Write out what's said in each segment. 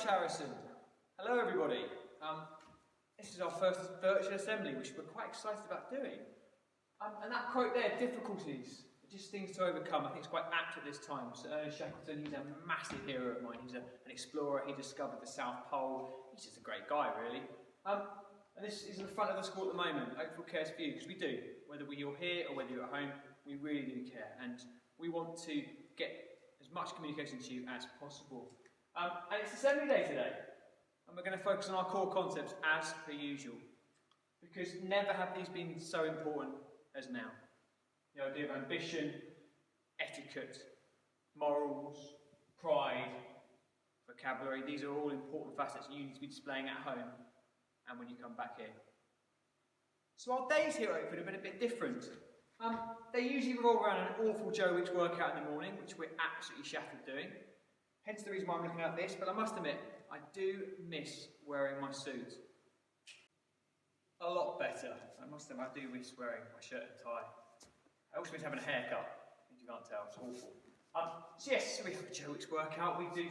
much, Harrison. Hello, everybody. This is our first virtual assembly, which we're quite excited about doing. And that quote there, difficulties, just things to overcome, I think it's quite apt at this time. So Ernest Shackleton, he's a massive hero of mine. He's an explorer. He discovered the South Pole. He's just a great guy, really. And this is in the front of the school at the moment. Oakfield cares for you, because we do. Whether you're here or whether you're at home, we really do care. And we want to get as much communication to you as possible. And it's assembly day today. And we're going to focus on our core concepts as per usual. Because never have these been so important as now. The idea of ambition, etiquette, morals, pride, vocabulary, these are all important facets you need to be displaying at home and when you come back here. So our days here at Oakfield have been a bit different. They usually revolve around an awful Joe Wicks workout in the morning, which we're absolutely shattered doing. Hence the reason why I'm looking at this, but I must admit, I do miss wearing my suit. A lot better. I must admit, I do miss wearing my shirt and tie. I also miss having a haircut, if you can't tell, it's awful. So yes, we have a Joe Wicks workout, we do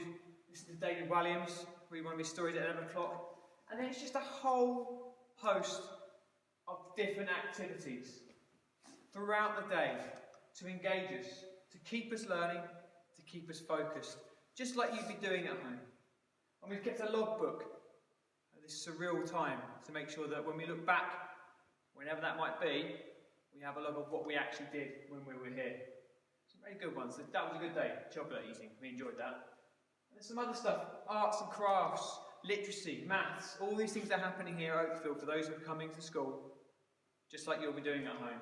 listen to David Walliams, read one of his stories at 11 o'clock, and then it's just a whole host of different activities throughout the day to engage us, to keep us learning, to keep us focused, just like you'd be doing at home. And we've kept a logbook at this surreal time to make sure that when we look back, whenever that might be, we have a log of what we actually did when we were here. Some very good ones. That was a good day, chocolate eating, we enjoyed that. And there's some other stuff, arts and crafts, literacy, maths, all these things are happening here at Oakfield for those who are coming to school, just like you'll be doing at home.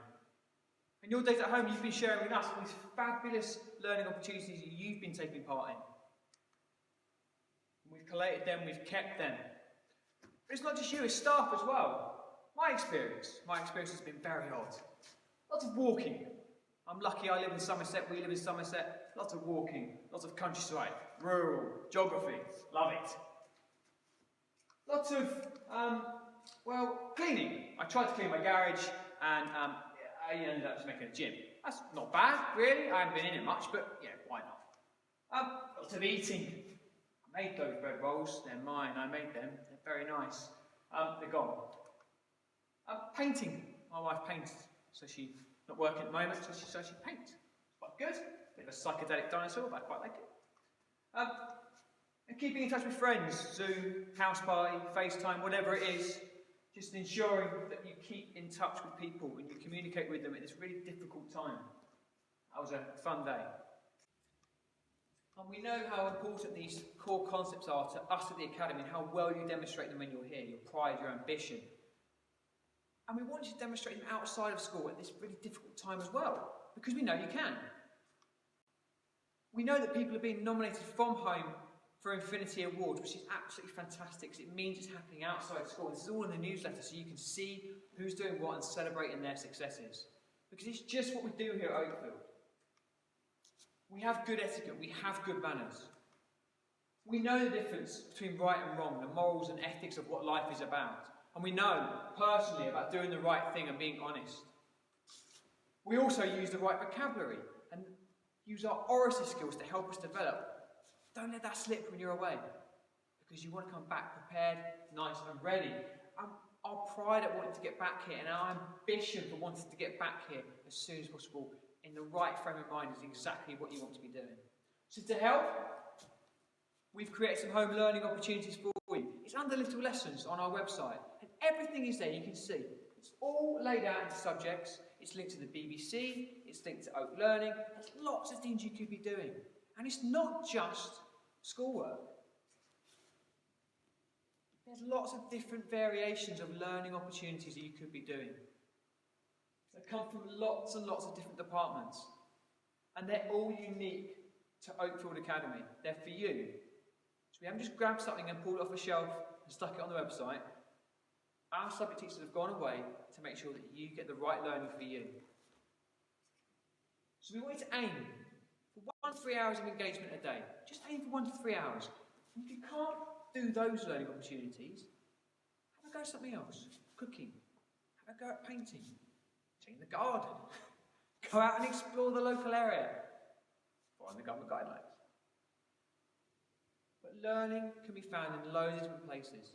In your days at home, you've been sharing with us all these fabulous learning opportunities that you've been taking part in. We've collated them, we've kept them. But it's not just you, it's staff as well. My experience has been very odd. Lots of walking. I'm lucky I live in Somerset, we live in Somerset. Lots of walking, lots of countryside, rural, geography, love it. Lots of, cleaning. I tried to clean my garage and I ended up just making a gym. That's not bad, really. I haven't been in it much, but yeah, why not? Lots of eating. I made those bread rolls. They're mine. I made them. They're very nice. They're gone. Painting. My wife paints, so she's not working at the moment, so she paints. It's quite good. Bit of a psychedelic dinosaur, but I quite like it. And keeping in touch with friends, Zoom, house party, FaceTime, whatever it is, just ensuring that you keep in touch with people and you communicate with them at this really difficult time. That was a fun day. And we know how important these core concepts are to us at the Academy and how well you demonstrate them when you're here, your pride, your ambition. And we want you to demonstrate them outside of school at this really difficult time as well, because we know you can. We know that people are being nominated from home for Infinity Awards, which is absolutely fantastic, because it means it's happening outside school. This is all in the newsletter, so you can see who's doing what and celebrating their successes. Because it's just what we do here at Oakfield. We have good etiquette, we have good manners. We know the difference between right and wrong, the morals and ethics of what life is about. And we know, personally, about doing the right thing and being honest. We also use the right vocabulary and use our oracy skills to help us develop. Don't let that slip when you're away, because you want to come back prepared, nice and ready. Our pride at wanting to get back here and our ambition for wanting to get back here as soon as possible in the right frame of mind is exactly what you want to be doing. So to help, we've created some home learning opportunities for you. It's under Little Lessons on our website, and everything is there, you can see. It's all laid out into subjects, it's linked to the BBC, it's linked to Oak Learning, there's lots of things you could be doing. And it's not just schoolwork. There's lots of different variations of learning opportunities that you could be doing. They come from lots and lots of different departments. And they're all unique to Oakfield Academy. They're for you. So we haven't just grabbed something and pulled it off a shelf and stuck it on the website. Our subject teachers have gone away to make sure that you get the right learning for you. So we want you to aim for 1 to 3 hours of engagement a day. Just aim for 1 to 3 hours. And if you can't do those learning opportunities, have a go at something else. Cooking. Have a go at painting. Clean the garden. Go out and explore the local area. Follow the government guidelines. But learning can be found in loads of different places.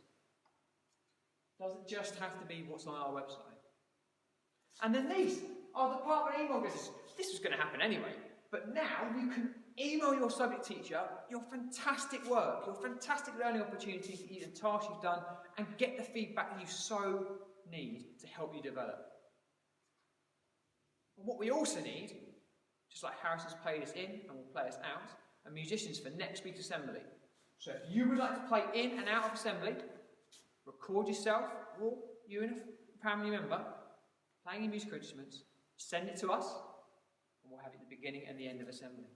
It doesn't just have to be what's on our website. And then these are the department email addresses. This was going to happen anyway, but now you can email your subject teacher your fantastic work, your fantastic learning opportunities, and tasks you've done, and get the feedback that you so need to help you develop. And what we also need, just like Harrison's played us in and will play us out, are musicians for next week's assembly. So if you would like to play in and out of assembly, record yourself or you and a family member playing your musical instruments, send it to us, and we'll have it at the beginning and the end of assembly.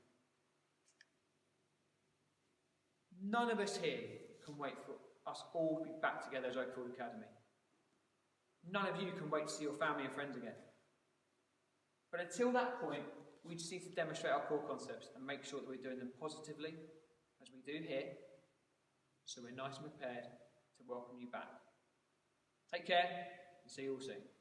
None of us here can wait for us all to be back together as Oakfield Academy. None of you can wait to see your family and friends again. But until that point, we just need to demonstrate our core concepts and make sure that we're doing them positively, as we do here, so we're nice and prepared to welcome you back. Take care, and see you all soon.